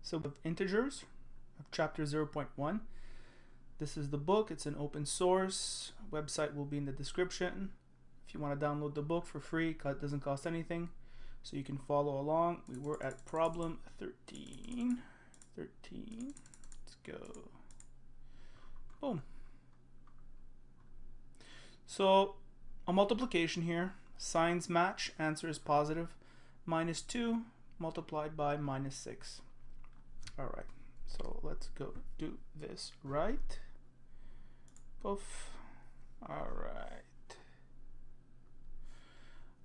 So with integers of chapter 0.1, this is the book. It's an open source. Website will be in the description. If you want to download the book for free, it doesn't cost anything. So you can follow along. We were at problem 13. Let's go. Boom. So a multiplication here. Signs match. Answer is positive. Minus 2 multiplied by minus 6. All right. So let's go do this right. Poof. All right.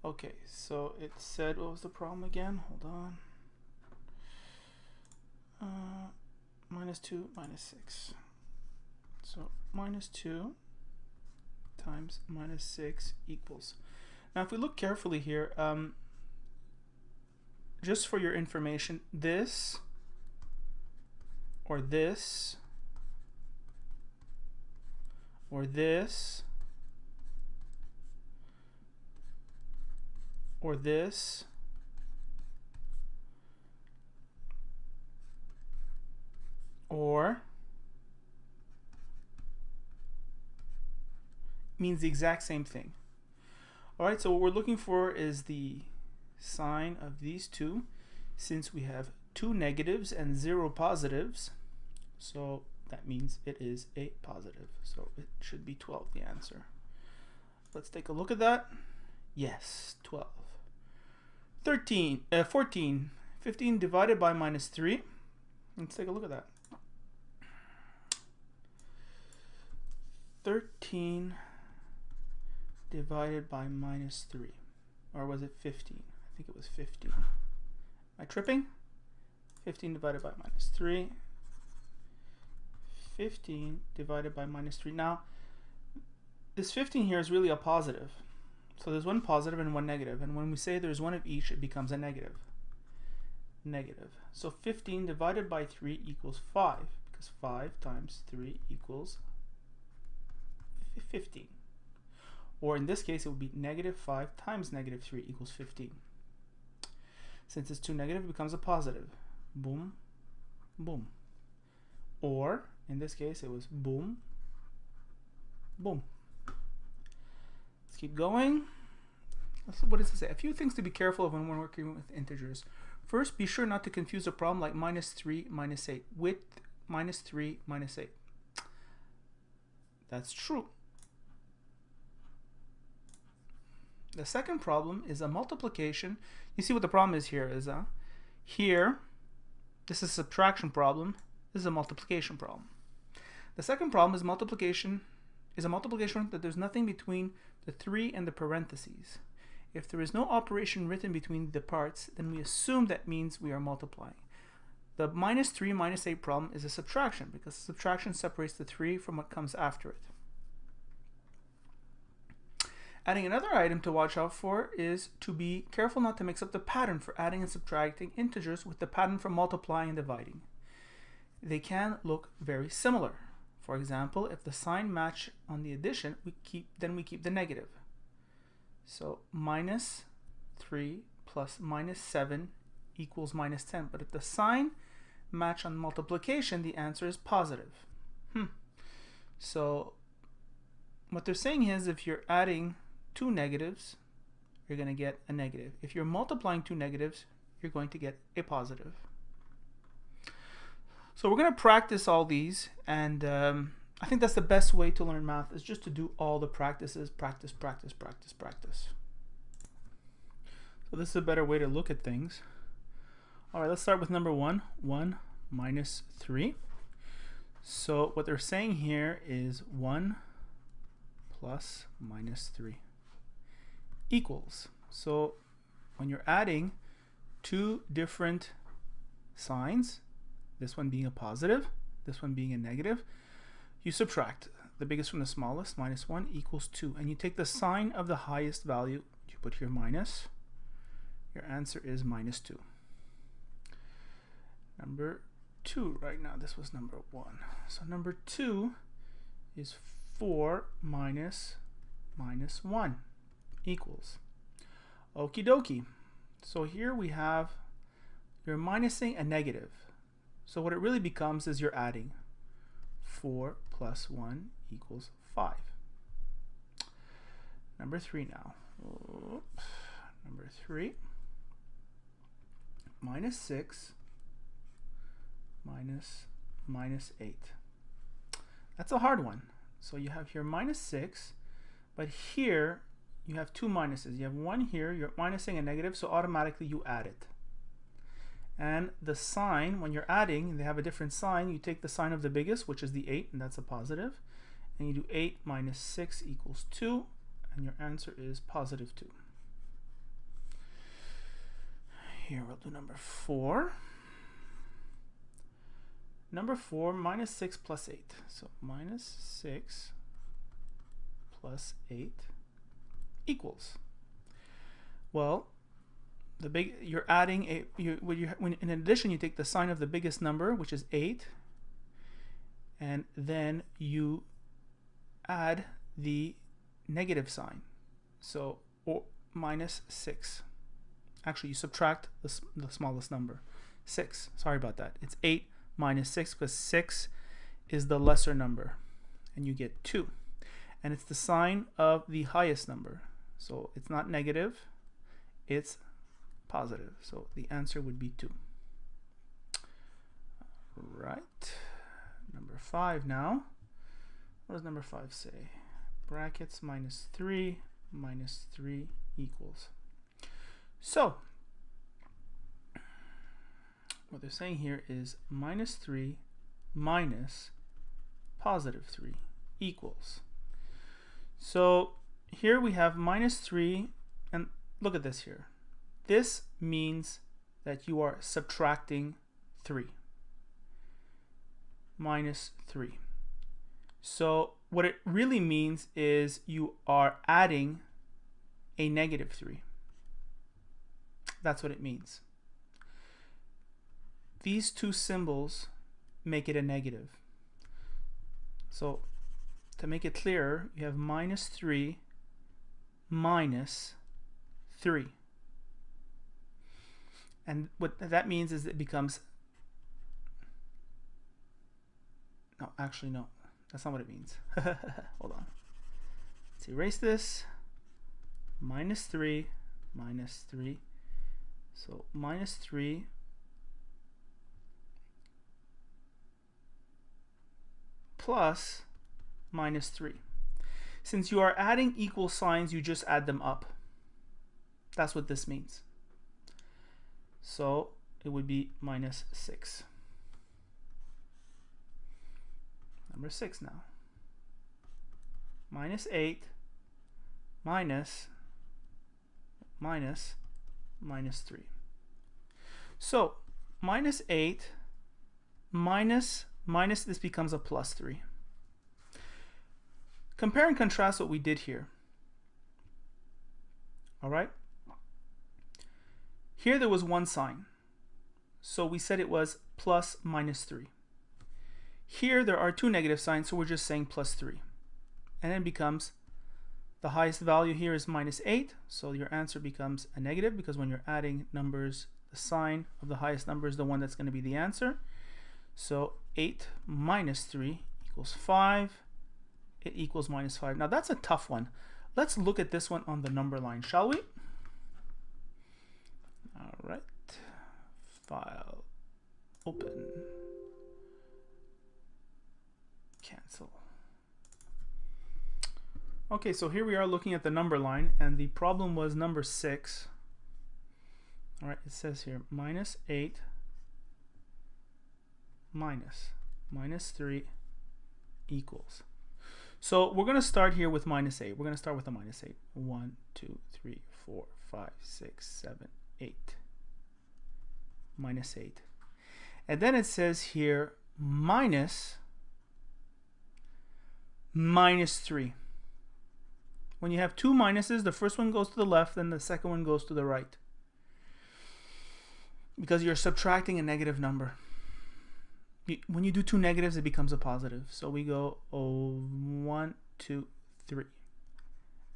Okay, so it said, what was the problem again? Hold on. Minus 2, minus 6. So minus 2 times minus 6 equals. Now if we look carefully here, just for your information, this or this or this or this or means the exact same thing. Alright, so what we're looking for is the sign of these two, since we have 2 negatives and 0 positives, so that means it is a positive. So it should be 12, the answer. Let's take a look at that. Yes, 12. 14. 15 divided by minus 3. Let's take a look at that. 13 divided by minus 3. Or was it 15? I think it was 15. Am I tripping? 15 divided by minus 3. 15 divided by minus 3. Now, this 15 here is really a positive. So there's one positive and one negative. And when we say there's one of each, it becomes a negative. Negative. So 15 divided by 3 equals 5. Because 5 times 3 equals 15. Or in this case, it would be negative 5 times negative 3 equals 15. Since it's 2 negative, it becomes a positive. Boom, boom. Or, in this case, it was boom, boom. Let's keep going. What does it say? A few things to be careful of when we're working with integers. First, be sure not to confuse a problem like minus 3, minus 8 with minus 3, minus 8. That's true. The second problem is a multiplication. You see what the problem is here is here, this is a subtraction problem. This is a multiplication problem. The second problem is multiplication is a multiplication that there's nothing between the 3 and the parentheses. If there is no operation written between the parts, then we assume that means we are multiplying. The minus 3, minus 8 problem is a subtraction because subtraction separates the 3 from what comes after it. Adding another item to watch out for is to be careful not to mix up the pattern for adding and subtracting integers with the pattern for multiplying and dividing. They can look very similar. For example, if the sign match on the addition, we keep the negative. So minus 3 plus minus 7 equals minus 10. But if the sign match on multiplication, the answer is positive. So what they're saying is if you're adding 2 negatives, you're going to get a negative. If you're multiplying 2 negatives, you're going to get a positive. So we're going to practice all these, and I think that's the best way to learn math is just to do all the practices. Practice, practice, practice, practice. So this is a better way to look at things. All right, let's start with number 1. 1 minus 3. So what they're saying here is 1 plus minus 3 equals. So when you're adding 2 different signs, this one being a positive, this one being a negative, you subtract the biggest from the smallest. Minus 1 equals 2. And you take the sign of the highest value, you put here minus. Your answer is minus 2. Number 2 right now. This was number 1. So number 2 is 4 minus 1 equals. Okie dokie. So here we have, you're minusing a negative. So what it really becomes is you're adding. 4 plus 1 equals 5. Number 3 now. Oops. Number 3. Minus 6 minus 8. That's a hard one. So you have here minus 6, but here you have two minuses. You have one here, you're minusing a negative, so automatically you add it. And the sign, when you're adding, they have a different sign. You take the sign of the biggest, which is the 8, and that's a positive. And you do 8 minus 6 equals 2, and your answer is positive 2. Here we'll do number 4. Number 4, minus 6 plus 8. So minus 6 plus 8 equals. Well, you're adding when in addition you take the sign of the biggest number, which is 8, and then you add the negative sign. So or minus 6. Actually, you subtract the smallest number, 6. Sorry about that. It's 8 minus 6 because 6 is the lesser number, and you get 2. And it's the sign of the highest number. So it's not negative, it's positive. So the answer would be 2. Right. Number 5 now. What does number 5 say? Brackets minus 3 equals. So what they're saying here is minus 3 minus positive 3 equals. So here we have minus 3, and look at this here. This means that you are subtracting 3. Minus 3. So what it really means is you are adding a negative 3. That's what it means. These two symbols make it a negative. So to make it clearer, you have minus 3 minus 3. And what that means is it becomes, no, actually no, that's not what it means. Hold on. Let's erase this. Minus 3 minus 3. So minus 3 plus minus 3. Since you are adding equal signs, you just add them up. That's what this means. So it would be minus 6. Number 6 now. Minus 8 minus 3. So minus 8 minus this becomes a plus 3. Compare and contrast what we did here. All right. Here there was one sign, so we said it was plus minus 3. Here there are two negative signs, so we're just saying plus 3. And then it becomes the highest value here is minus 8, so your answer becomes a negative because when you're adding numbers, the sign of the highest number is the one that's going to be the answer. So 8 minus 3 equals 5. It equals minus 5. Now that's a tough one. Let's look at this one on the number line, shall we? All right. File. Open. Cancel. Okay, so here we are looking at the number line, and the problem was number 6. All right, it says here minus 8 minus 3 equals. So we're going to start here with minus 8. We're going to start with a minus 8. 1, 2, 3, 4, 5, 6, 7, 8. Minus 8. And then it says here minus 3. When you have two minuses, the first one goes to the left and the second one goes to the right, because you're subtracting a negative number. When you do two negatives, it becomes a positive. So we go 1, 2, 3.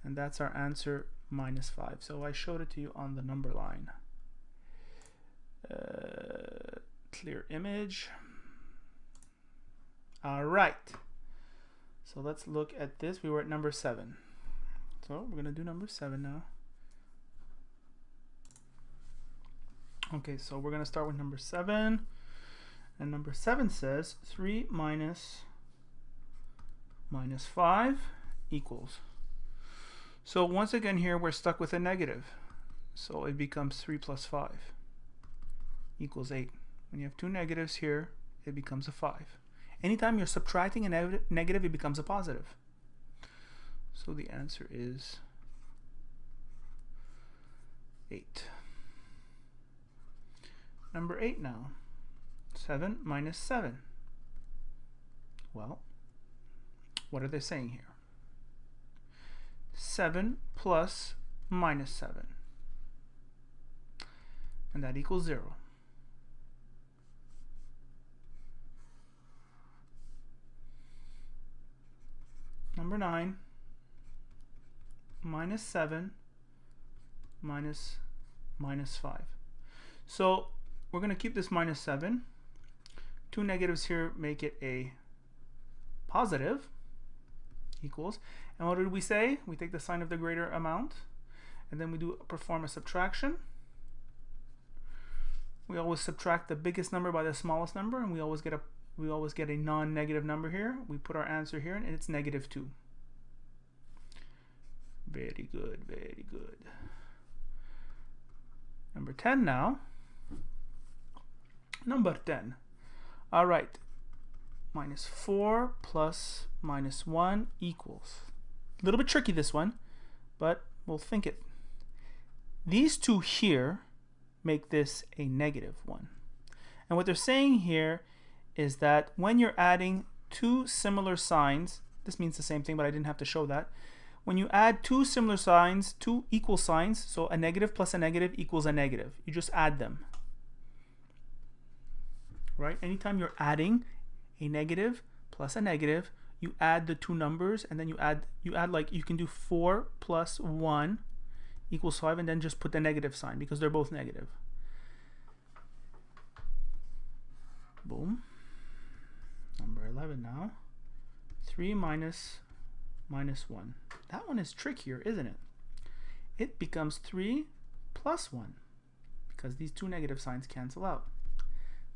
And that's our answer, minus 5. So I showed it to you on the number line. Clear image. All right. So let's look at this. We were at number 7. So we're going to do number 7 now. Okay, so we're going to start with number 7. And number 7 says 3 minus 5 equals. So once again here we're stuck with a negative. So it becomes 3 plus 5 equals 8. When you have two negatives here, it becomes a 5. Anytime you're subtracting a negative, it becomes a positive. So the answer is 8. Number 8 now. 7 minus 7. Well, what are they saying here? 7 plus minus 7. And that equals 0. Number 9. Minus 7 minus 5. So we're going to keep this minus 7. Two negatives here make it a positive, equals. And what did we say? We take the sign of the greater amount, and then we perform a subtraction. We always subtract the biggest number by the smallest number, and we always get a non-negative number here. We put our answer here, and it's negative 2. Very good, very good. Number 10 now. Number 10. All right. Minus 4 plus minus 1 equals. A little bit tricky, this one, but we'll think it. These two here make this a negative 1. And what they're saying here is that when you're adding two similar signs, this means the same thing, but I didn't have to show that. When you add two similar signs, two equal signs, so a negative plus a negative equals a negative. You just add them. Right? Anytime you're adding a negative plus a negative, you add the two numbers, and then you add like, you can do 4 plus 1 equals 5, and then just put the negative sign because they're both negative. Boom. Number 11 now. 3 minus 1. That one is trickier, isn't it? It becomes 3 plus 1 because these two negative signs cancel out.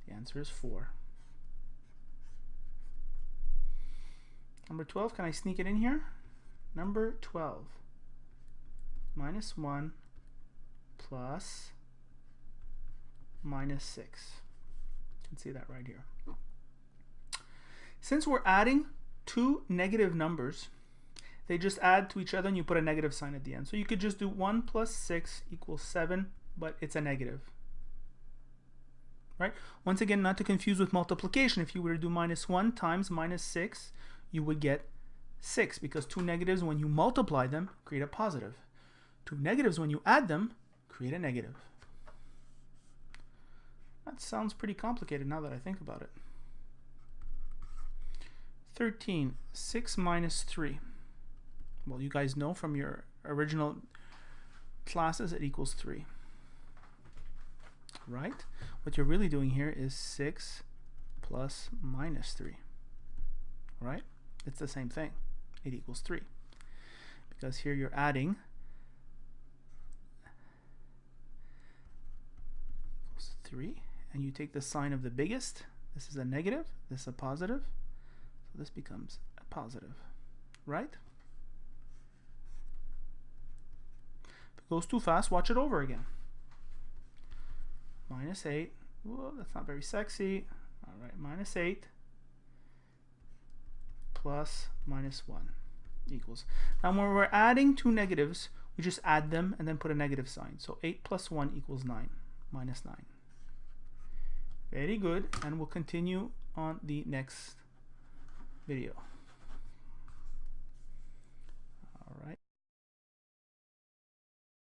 The answer is 4. Number 12, can I sneak it in here? Number 12. Minus 1 plus minus 6. You can see that right here. Since we're adding two negative numbers, they just add to each other and you put a negative sign at the end. So you could just do 1 plus 6 equals 7, but it's a negative. Right? Once again, not to confuse with multiplication. If you were to do minus 1 times minus 6, you would get 6, because two negatives, when you multiply them, create a positive. Two negatives, when you add them, create a negative. That sounds pretty complicated now that I think about it. 13. 6 minus 3. Well, you guys know from your original classes it equals 3. Right? What you're really doing here is 6 plus minus 3. Right? It's the same thing. It equals 3. Because here you're adding equals 3, and you take the sign of the biggest. This is a negative, this is a positive. So this becomes a positive. Right? If it goes too fast, watch it over again. Minus 8. Whoa, that's not very sexy. All right, minus 8 plus minus 1 equals. Now when we're adding two negatives, we just add them and then put a negative sign. So 8 plus 1 equals 9, minus 9. Very good, and we'll continue on the next video.